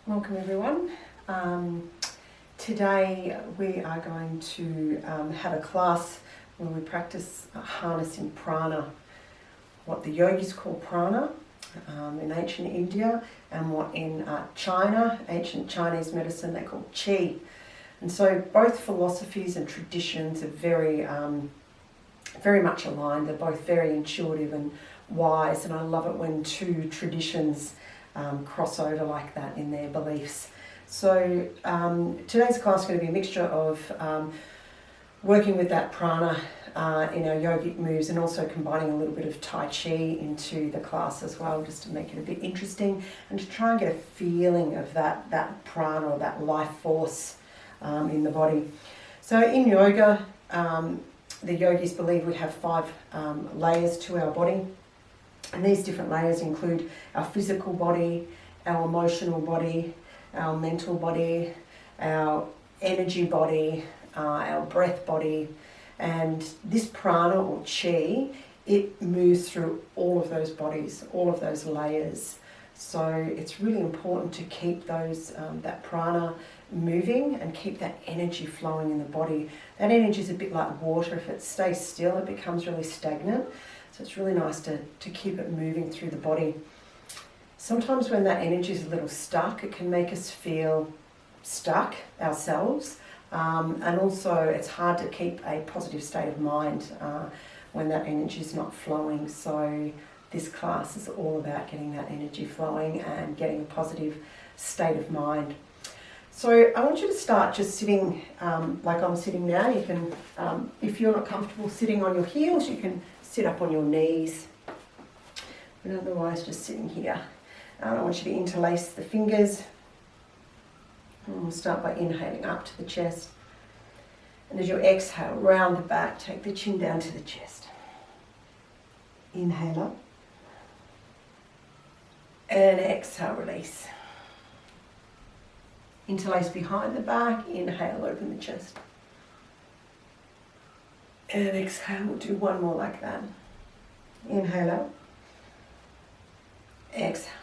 Welcome everyone. Today we are going to have a class where we practice harnessing prana, what the yogis call prana in ancient India, and what in China, ancient Chinese medicine, they call chi. And so both philosophies and traditions are very much aligned. They're both very intuitive and wise, and I love it when two traditions cross over like that in their beliefs. So today's class is going to be a mixture of working with that prana in our yogic moves, and also combining a little bit of tai chi into the class as well, just to make it a bit interesting and to try and get a feeling of that prana or that life force in the body. So in yoga, the yogis believe we have 5 layers to our body. And these different layers include our physical body, our emotional body, our mental body, our energy body, our breath body. And this prana or chi, it moves through all of those bodies, all of those layers. So it's really important to keep those that prana moving and keep that energy flowing in the body. That energy is a bit like water. If it stays still, it becomes really stagnant. So it's really nice to keep it moving through the body. Sometimes when that energy is a little stuck, it can make us feel stuck ourselves. And also it's hard to keep a positive state of mind when that energy is not flowing. So this class is all about getting that energy flowing and getting a positive state of mind. So I want you to start just sitting like I'm sitting now. You can, if you're not comfortable sitting on your heels, you can sit up on your knees, but otherwise just sitting here. I want you to interlace the fingers, and we'll start by inhaling up to the chest, and as you exhale, round the back, take the chin down to the chest. Inhale up, and exhale, release. Interlace behind the back, inhale, open the chest. And exhale, we'll do one more like that. Inhale up. Exhale.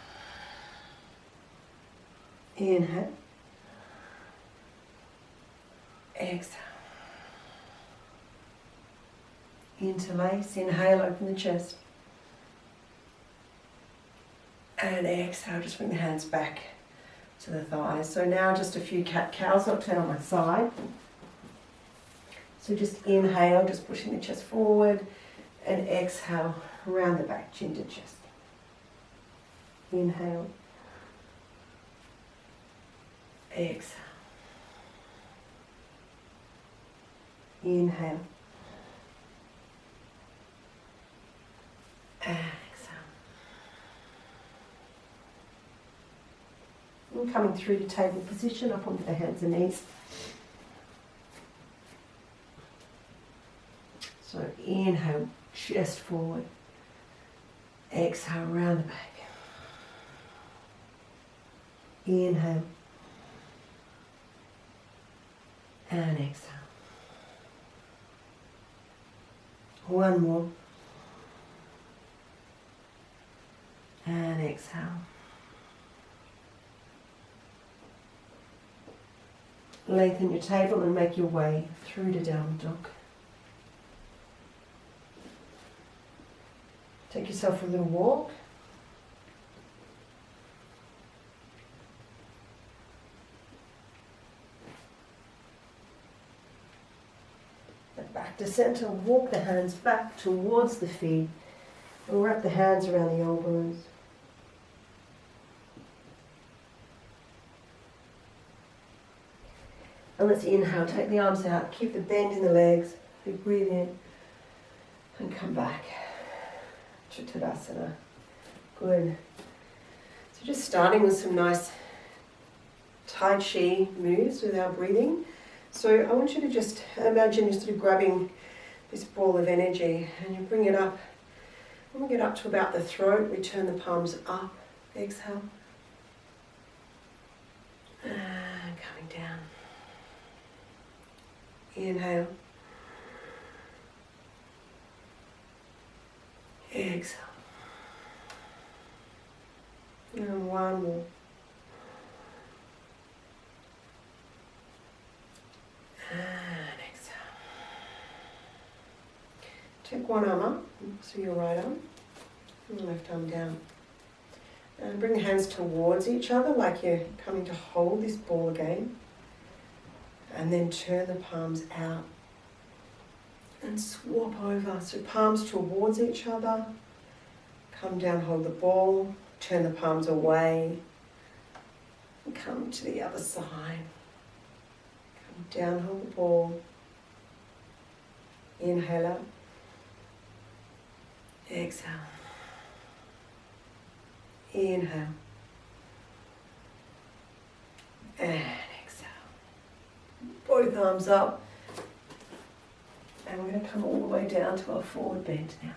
Inhale. Exhale. Interlace, inhale, open the chest. And exhale, just bring the hands back to the thighs. So now just a few cat-cows. I'll turn on my side. So just inhale, just pushing the chest forward, and exhale, around the back, chin to chest. Inhale. Exhale. Inhale. Exhale. And coming through to table position, up onto the hands and knees. So inhale, chest forward. Exhale, round the back. Inhale. And exhale. One more. And exhale. Lengthen your table and make your way through to downward dog. Take yourself for a little walk. And back to center. Walk the hands back towards the feet. And wrap the hands around the elbows. And let's inhale. Take the arms out. Keep the bend in the legs. Big breathe in. And come back. Tadasana. Good. So just starting with some nice Tai Chi moves with our breathing. So I want you to just imagine you're sort of grabbing this ball of energy and you bring it up. When we get up to about the throat, we turn the palms up. Exhale. And coming down. Inhale. Exhale. And one more. Take one arm up, so your right arm, and your left arm down. And bring the hands towards each other like you're coming to hold this ball again. And then turn the palms out. And swap over. So palms towards each other. Come down, hold the ball. Turn the palms away. And come to the other side. Come down, hold the ball. Inhale up. Exhale. Inhale. And exhale. Both arms up. And we're going to come all the way down to our forward bend now.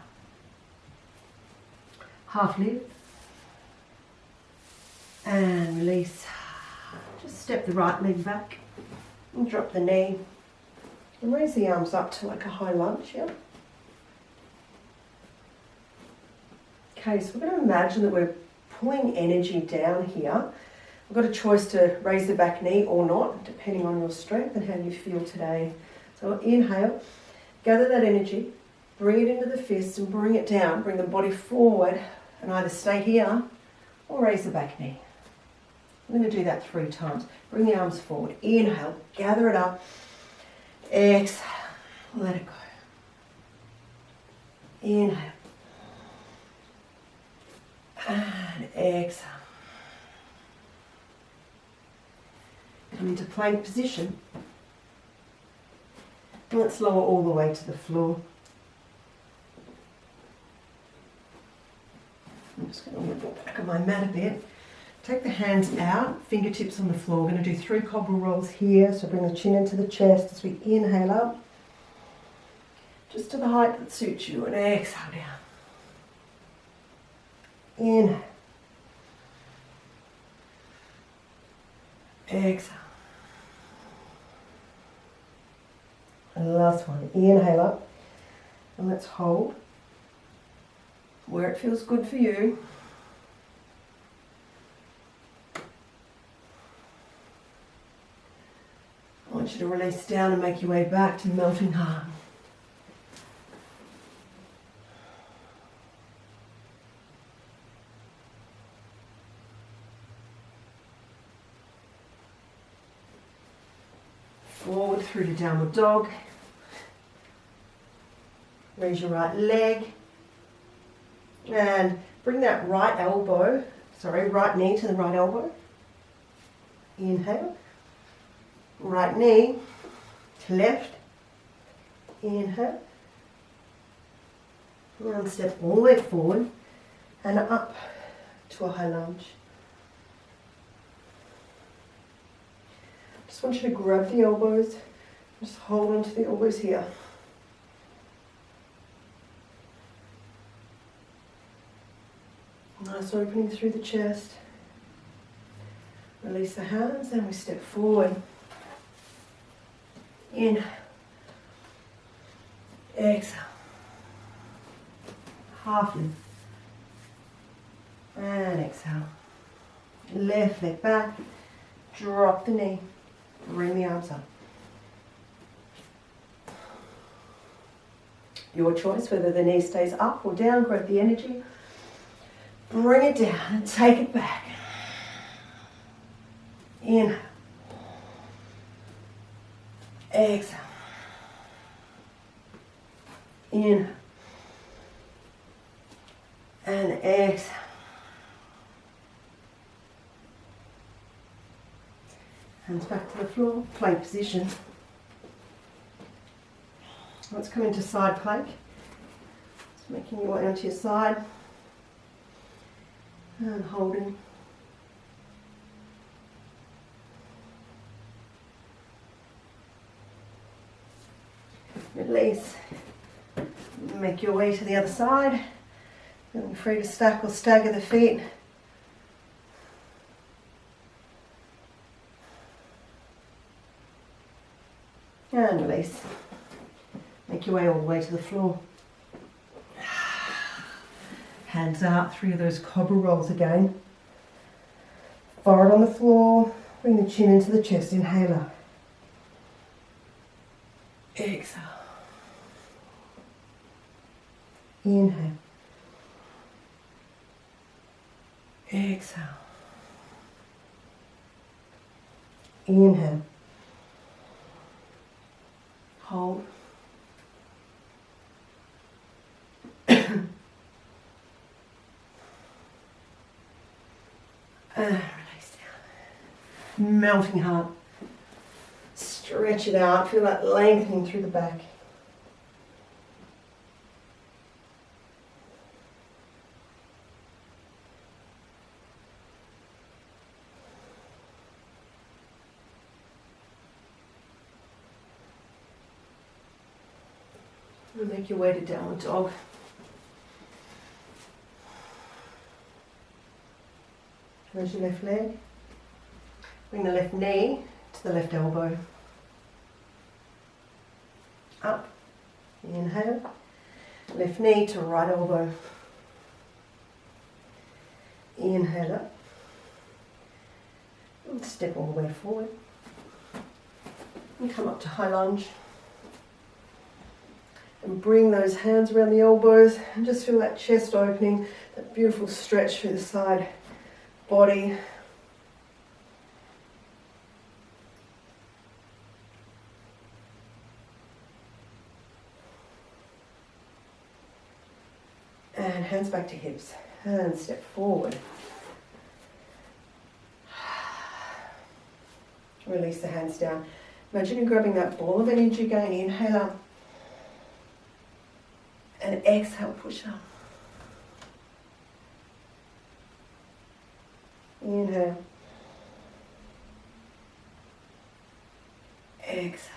Half lift. And release. Just step the right leg back. And drop the knee. And raise the arms up to like a high lunge, yeah? Okay, so we're going to imagine that we're pulling energy down here. We've got a choice to raise the back knee or not, depending on your strength and how you feel today. So inhale, gather that energy, bring it into the fists and bring it down. Bring the body forward and either stay here or raise the back knee. I'm going to do that 3 times. Bring the arms forward. Inhale, gather it up. Exhale, let it go. Inhale. And exhale. Come into plank position. And let's lower all the way to the floor. I'm just going to move the back of my mat a bit. Take the hands out, fingertips on the floor. We're going to do 3 cobra rolls here. So bring the chin into the chest as we inhale up. Just to the height that suits you. And exhale down. Inhale. Exhale. And the last one. Inhale up. And let's hold where it feels good for you. I want you to release down and make your way back to melting heart. Forward through to downward dog. Raise your right leg. And bring that right knee to the right elbow. Inhale. Right knee to left. Inhale. One step all the way forward and up to a high lunge. Just want you to grab the elbows. Just hold onto the elbows here. Nice opening through the chest. Release the hands and we step forward. Inhale. Exhale. Half lift. And exhale. Left leg back. Drop the knee. Bring the arms up. Your choice whether the knee stays up or down. Grab the energy. Bring it down and take it back. Inhale. Exhale. Inhale. And exhale. Hands back to the floor, plank position. Let's come into side plank. Just making your way onto your side. And holding. Release. Make your way to the other side. Feeling free to stack or stagger the feet. And release. Make your way all the way to the floor. Hands out, 3 of those cobra rolls again. Forward on the floor. Bring the chin into the chest. Inhale up. Exhale. Inhale. Exhale. Inhale. Hold. And release down. Melting heart. Stretch it out. Feel that lengthening through the back. And make your way to downward dog. Raise your left leg. Bring the left knee to the left elbow. Up. Inhale. Left knee to right elbow. Inhale up. And step all the way forward. And come up to high lunge. And bring those hands around the elbows and just feel that chest opening, that beautiful stretch through the side body. And hands back to hips. And step forward. Release the hands down. Imagine you're grabbing that ball of energy again. Inhale up. And exhale, push up. Inhale. Exhale.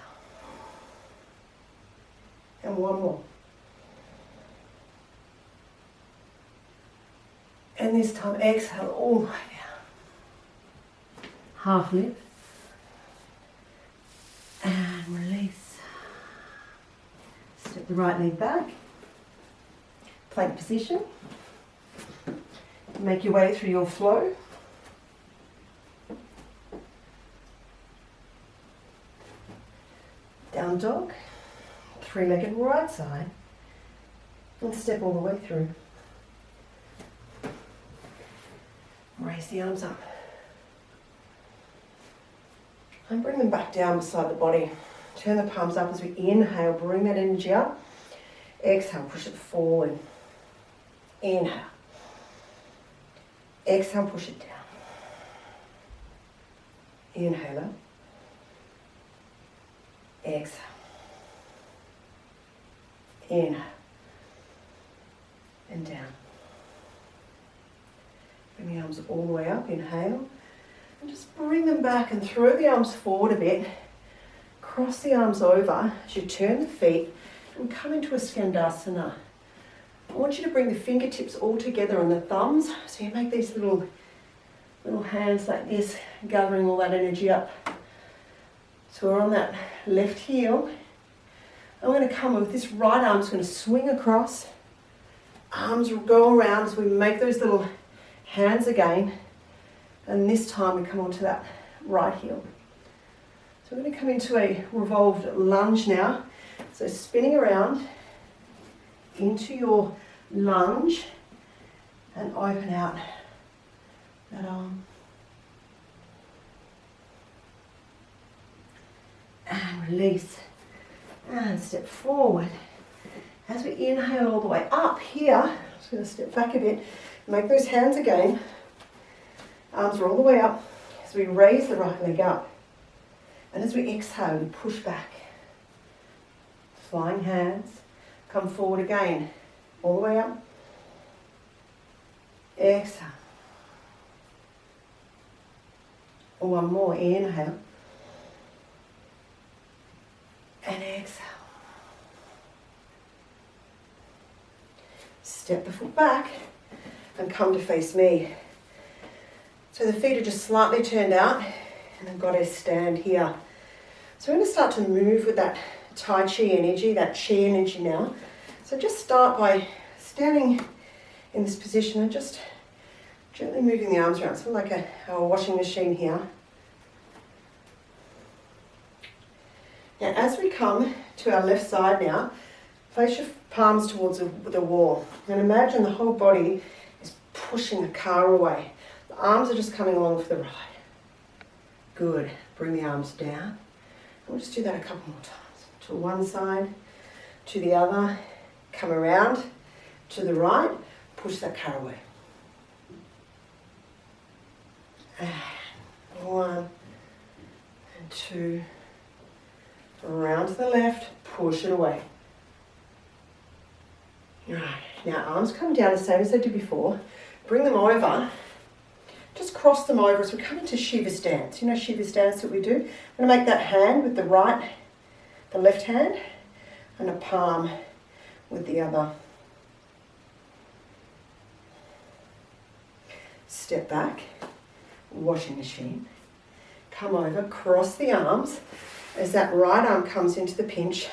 And one more. And this time, exhale all the way down. Half lift. And release. Step the right leg back. Plank position. Make your way through your flow. Down dog. Three-legged right side. And step all the way through. Raise the arms up. And bring them back down beside the body. Turn the palms up as we inhale. Bring that energy up. Exhale, push it forward. Inhale. Exhale, push it down. Inhale up. Exhale. Inhale. And down. Bring the arms all the way up. Inhale. And just bring them back and throw the arms forward a bit. Cross the arms over as you turn the feet and come into a Skandasana. I want you to bring the fingertips all together on the thumbs. So you make these little hands like this, gathering all that energy up. So we're on that left heel. I'm going to come with this right arm, it's going to swing across. Arms will go around as we make those little hands again. And this time we come onto that right heel. So we're going to come into a revolved lunge now. So spinning around into your lunge and open out that arm. And release. And step forward. As we inhale all the way up here, I'm just going to step back a bit. Make those hands again. Arms are all the way up. As we raise the right leg up. And as we exhale, we push back. Flying hands. Come forward again. All the way up. Exhale. One more. Inhale. And exhale. Step the foot back and come to face me. So the feet are just slightly turned out and I've got to stand here. So we're going to start to move with that chi.Energy, that chi.Energy now. So just start by standing in this position and just gently moving the arms around, sort of like a washing machine here. Now as we come to our left side now, place your palms towards the wall. And imagine the whole body is pushing the car away. The arms are just coming along for the ride. Good. Bring the arms down. And we'll just do that a couple more times. To one side, to the other. Come around to the right. Push that car away. And 1 and 2. Around to the left. Push it away. Right. Now arms come down the same as they did before. Bring them over. Just cross them over as we come into Shiva stance. You know Shiva stance that we do? I'm going to make that hand with the left hand, and a palm with the other. Step back, washing machine. Come over, cross the arms as that right arm comes into the pinch.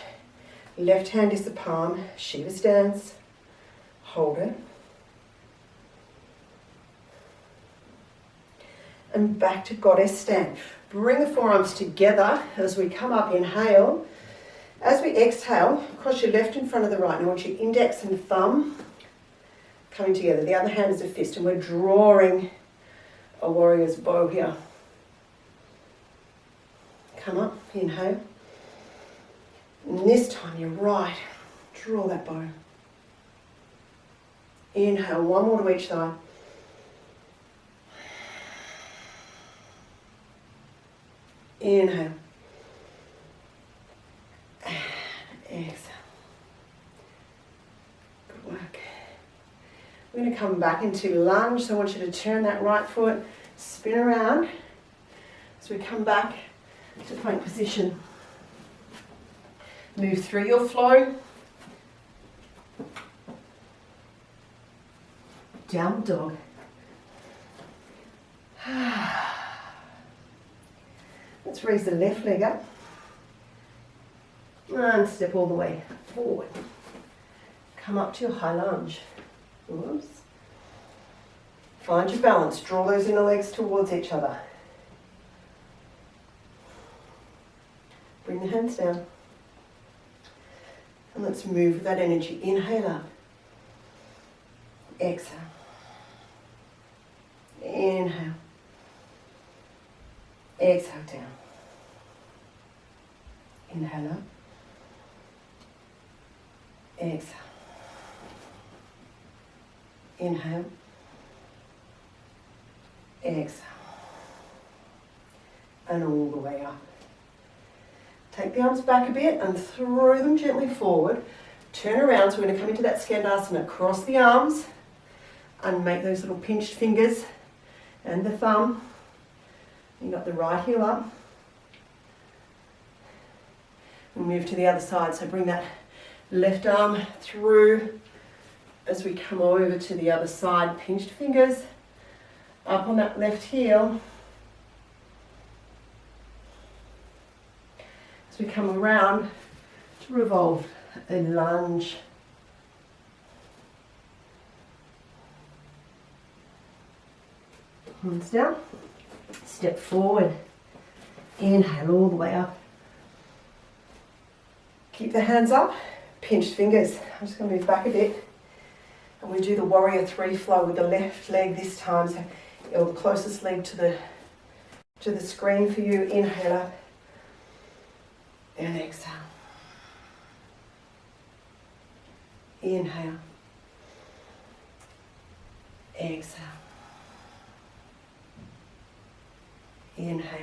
Left hand is the palm, Shiva stance. Hold it. And back to goddess stand. Bring the forearms together as we come up, inhale. As we exhale, cross your left in front of the right. Now I want your index and thumb coming together. The other hand is a fist, and we're drawing a warrior's bow here. Come up, inhale. And this time you're right. Draw that bow. Inhale, one more to each side. Inhale. Exhale. Good work. We're going to come back into lunge, so I want you to turn that right foot, spin around as we come back to plank position. Move through your flow. Downward dog. Let's raise the left leg up and step all the way forward. Come up to your high lunge. Whoops. Find your balance. Draw those inner legs towards each other. Bring the hands down. And let's move with that energy. Inhale up. Exhale. Inhale. Exhale down. Inhale up. Exhale. Inhale. Exhale. And all the way up. Take the arms back a bit and throw them gently forward. Turn around, so we're going to come into that Skandasana. Cross the arms and make those little pinched fingers and the thumb. You got the right heel up. And move to the other side, so bring that left arm through as we come over to the other side. Pinched fingers up on that left heel. As we come around to revolve and lunge. Hands down. Step forward. Inhale all the way up. Keep the hands up. Pinched fingers. I'm just going to move back a bit. And we do the warrior 3 flow with the left leg this time. So the closest leg to the screen for you. Inhale up. And exhale. Inhale. Exhale. Inhale.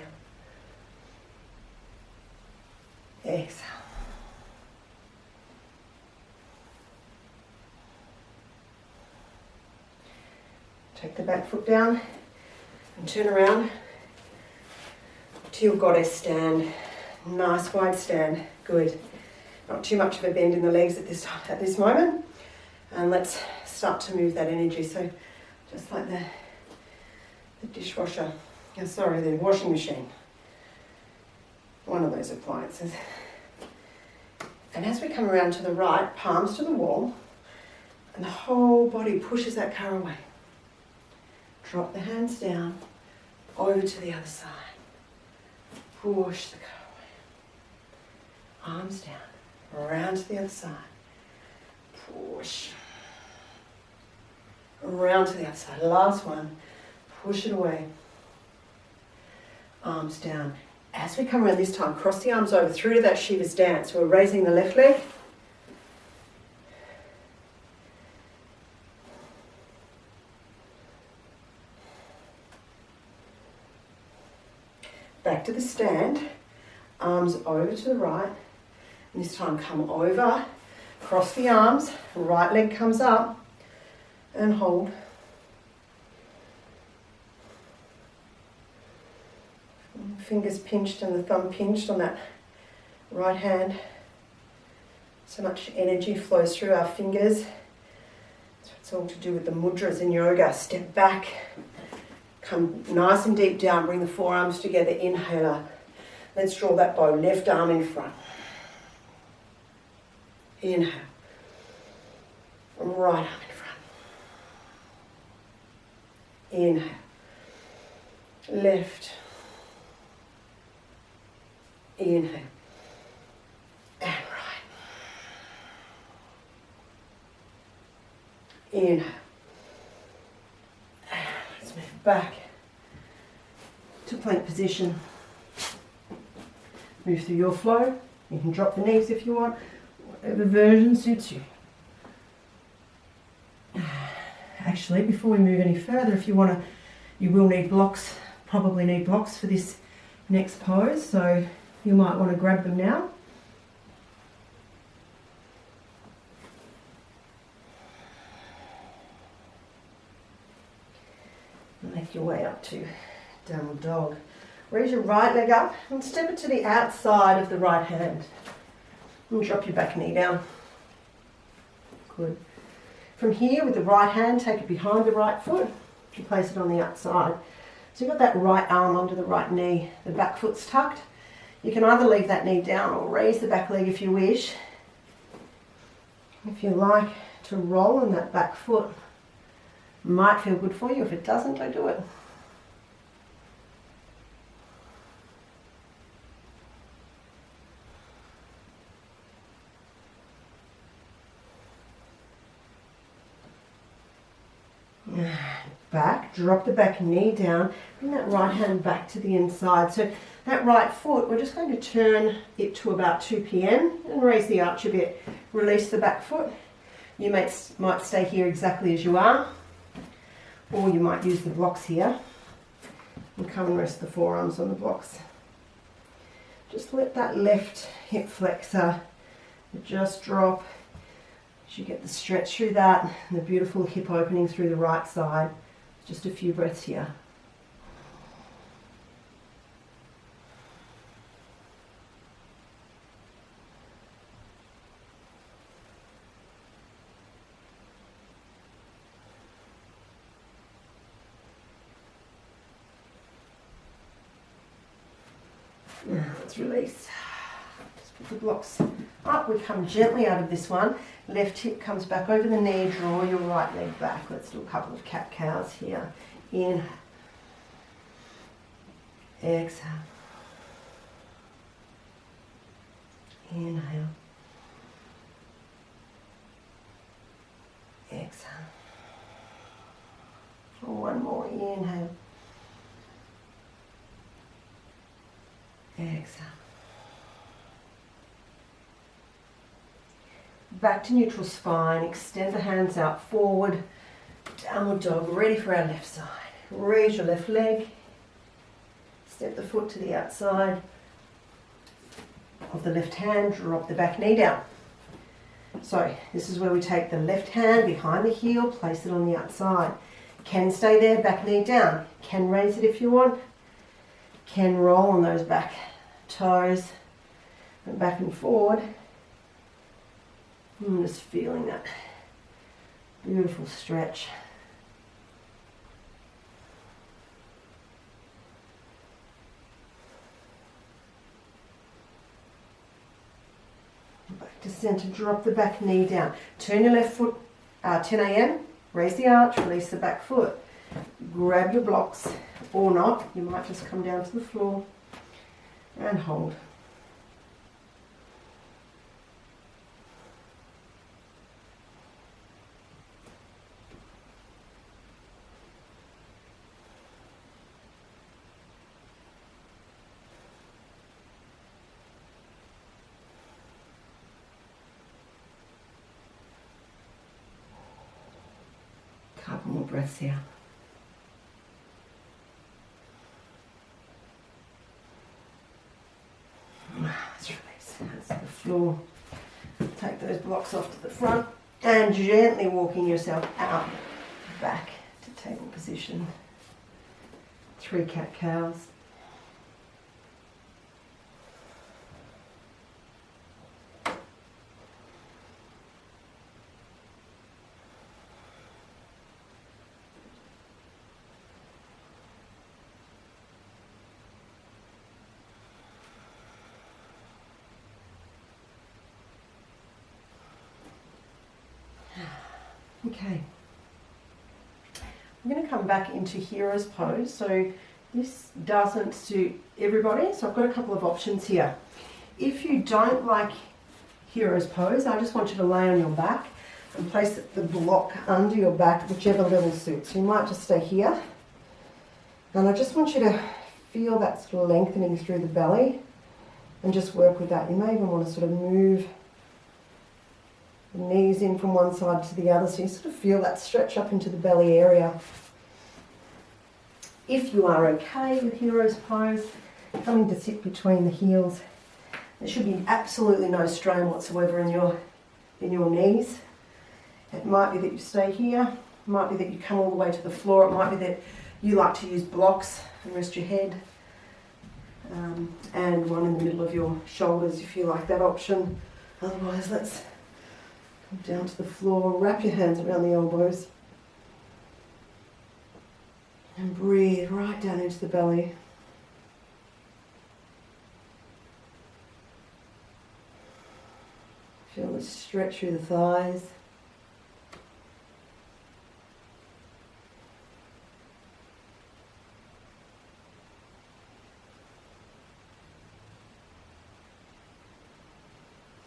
Exhale. Take the back foot down and turn around to your goddess stand. Nice wide stand. Good. Not too much of a bend in the legs at this moment. And let's start to move that energy. So just like the dishwasher. Oh, sorry, the washing machine. One of those appliances. And as we come around to the right, palms to the wall, and the whole body pushes that car away. Drop the hands down, over to the other side. Push the car away. Arms down, around to the other side. push. Around to the outside. Last one. Push it away. Arms down. As we come around this time, cross the arms over through to that Shiva's dance. We're raising the left leg. Back to the stand. Arms over to the right. And this time come over, cross the arms, right leg comes up and hold. Fingers pinched and the thumb pinched on that right hand. So much energy flows through our fingers. So it's all to do with the mudras in yoga. Step back, come nice and deep down, bring the forearms together, inhale up. Let's draw that bow, left arm in front. Inhale. Right arm in front. Inhale. Left. Inhale. And right. Inhale. Let's move back to plank position. Move through your flow. You can drop the knees if you want. Whatever version suits you. Actually, before we move any further, if you want to, you will need blocks, probably need blocks for this next pose, so you might want to grab them now. Make your way up to downward dog. Raise your right leg up and step it to the outside of the right hand. And drop your back knee down. Good. From here, with the right hand, take it behind the right foot and place it on the outside. So you've got that right arm under the right knee. The back foot's tucked. You can either leave that knee down or raise the back leg if you wish. If you like to roll on that back foot, might feel good for you. If it doesn't, don't do it. Back, drop the back knee down, bring that right hand back to the inside. So that right foot, we're just going to turn it to about 2 p.m. and raise the arch a bit. Release the back foot. You might stay here exactly as you are, or you might use the blocks here and come and rest the forearms on the blocks. Just let that left hip flexor just drop. You get the stretch through that and the beautiful hip opening through the right side. Just a few breaths here. Now let's release. Just put the blocks up. We come gently out of this one. Left hip comes back over the knee. Draw your right leg back. Let's do a couple of cat-cows here. Inhale. Exhale. Inhale. Exhale. One more. Inhale. Exhale. Back to neutral spine. Extend the hands out forward. Downward dog. Ready for our left side. Raise your left leg. Step the foot to the outside of the left hand. Drop the back knee down. So this is where we take the left hand behind the heel. Place it on the outside. Can stay there. Back knee down. Can raise it if you want. Can roll on those back toes and back and forward. I'm just feeling that beautiful stretch. Back to center, drop the back knee down. Turn your left foot 10 a.m. Raise the arch, release the back foot. Grab your blocks or not. You might just come down to the floor and hold. breaths here. Let's release hands to the floor. Take those blocks off to the front and gently walking yourself out back to table position. 3 cat-cows. Okay, I'm going to come back into hero's pose. So this doesn't suit everybody, so I've got a couple of options here. If you don't like hero's pose, I just want you to lay on your back and place the block under your back, whichever level suits. You might just stay here, and I just want you to feel that sort of lengthening through the belly and just work with that. You may even want to sort of move the knees in from one side to the other, so you sort of feel that stretch up into the belly area. If you are okay with hero's pose, coming to sit between the heels, there should be absolutely no strain whatsoever in your knees. It might be that you stay here, it might be that you come all the way to the floor, it might be that you like to use blocks and rest your head, and one in the middle of your shoulders if you like that option. Otherwise, let's come down to the floor, wrap your hands around the elbows and breathe right down into the belly. Feel the stretch through the thighs.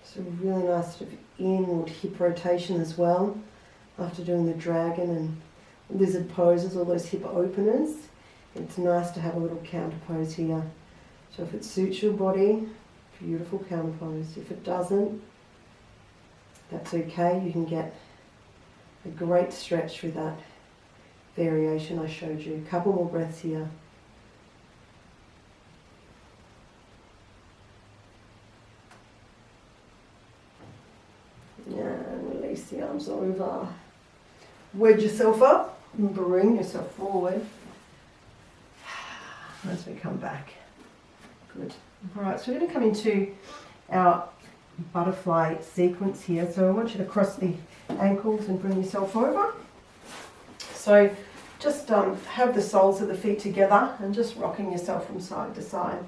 So really nice sort of inward hip rotation as well after doing the dragon and lizard poses, all those hip openers. It's nice to have a little counter pose here. So if it suits your body, beautiful counter pose. If it doesn't, that's okay. You can get a great stretch through that variation I showed you. A couple more breaths here. And release the arms over. Wedge yourself up and bring yourself forward as we come back. Good. Alright, so we're going to come into our butterfly sequence here. So I want you to cross the ankles and bring yourself over. So just have the soles of the feet together and just rocking yourself from side to side.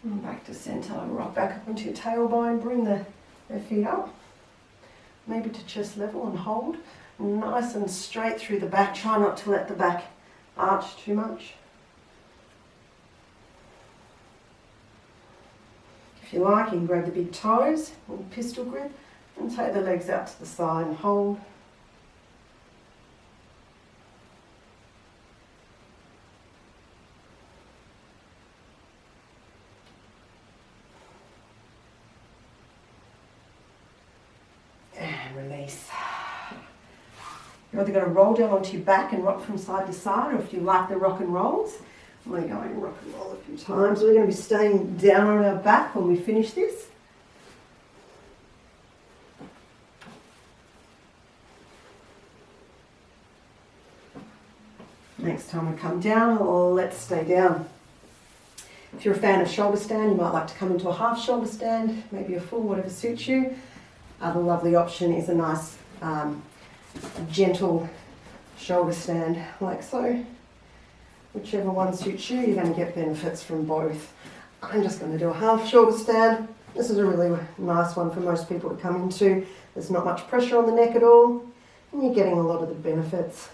And back to centre, rock back up into your tailbone, bring the feet up, maybe to chest level and hold. Nice and straight through the back, try not to let the back arch too much. If you like, you can grab the big toes with pistol grip and take the legs out to the side and hold. Release. You're either going to roll down onto your back and rock from side to side, or if you like the rock and rolls, we're going to rock and roll a few times. We're going to be staying down on our back when we finish this. Next time we come down, let's stay down. If you're a fan of shoulder stand, you might like to come into a half shoulder stand, maybe a full, whatever suits you. Other lovely option is a nice gentle shoulder stand like so. Whichever one suits you, you're going to get benefits from both. I'm just going to do a half shoulder stand. This is a really nice one for most people to come into. There's not much pressure on the neck at all, and you're getting a lot of the benefits.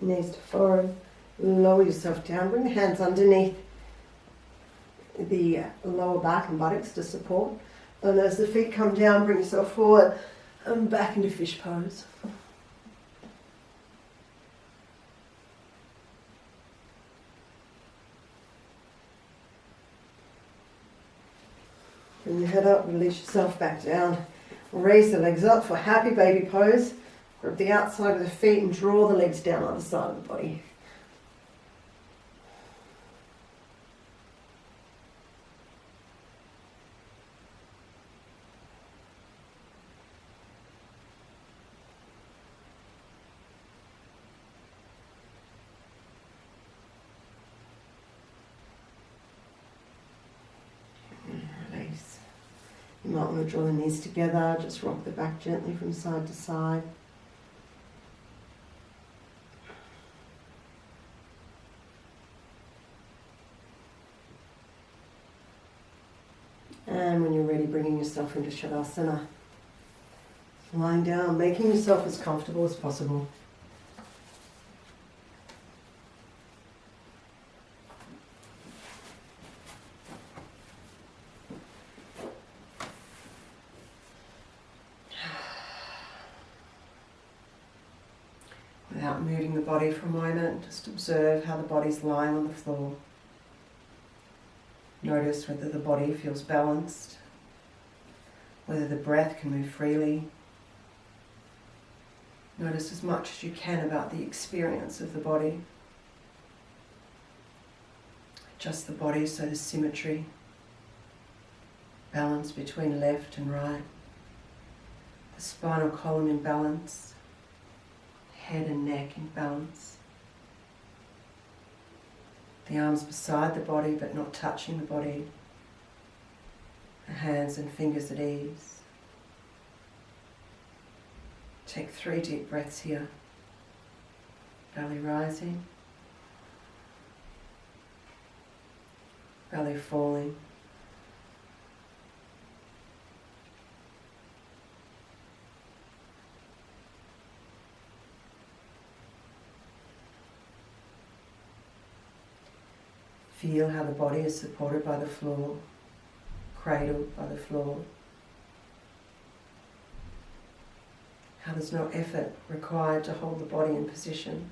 Knees to forehead. Lower yourself down. Bring the hands underneath the lower back and buttocks to support. And as the feet come down, bring yourself forward and back into fish pose. Bring your head up, release yourself back down. Raise the legs up for happy baby pose. Grab the outside of the feet and draw the legs down either side of the body. Release. You might want to draw the knees together, just rock the back gently from side to side. And when you're ready, bringing yourself into Shavasana. Lying down, making yourself as comfortable as possible. Without moving the body for a moment, just observe how the body's lying on the floor. Notice whether the body feels balanced, whether the breath can move freely. Notice as much as you can about the experience of the body. Adjust the body so there's symmetry, balance between left and right, the spinal column in balance, head and neck in balance. The arms beside the body but not touching the body. The hands and fingers at ease. Take 3 deep breaths here. Belly rising. Belly falling. Feel how the body is supported by the floor, cradled by the floor. How there's no effort required to hold the body in position.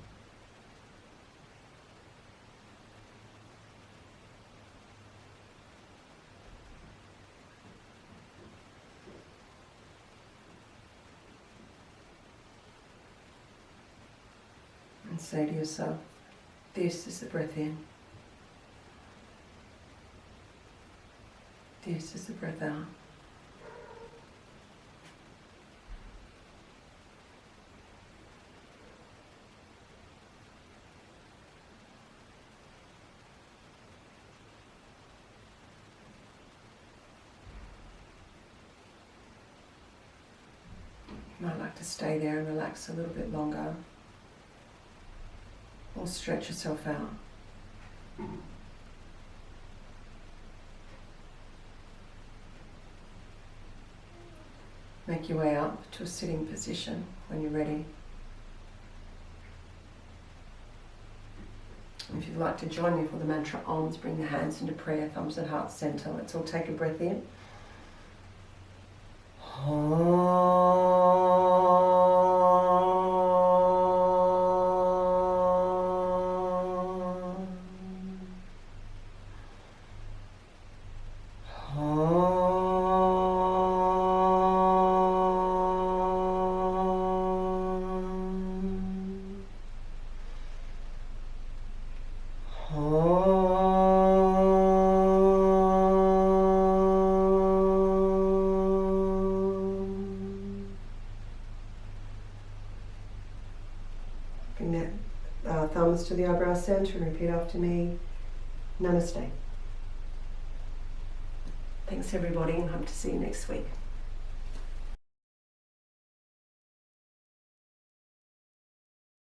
And say to yourself, this is the breath in. This is the breath out. You might like to stay there and relax a little bit longer, or stretch yourself out. Make your way up to a sitting position when you're ready. If you'd like to join me for the mantra OMs, bring the hands into prayer, thumbs at heart center. Let's all take a breath in. Bring that thumbs to the eyebrow center and repeat after me. Namaste. Thanks everybody, and hope to see you next week.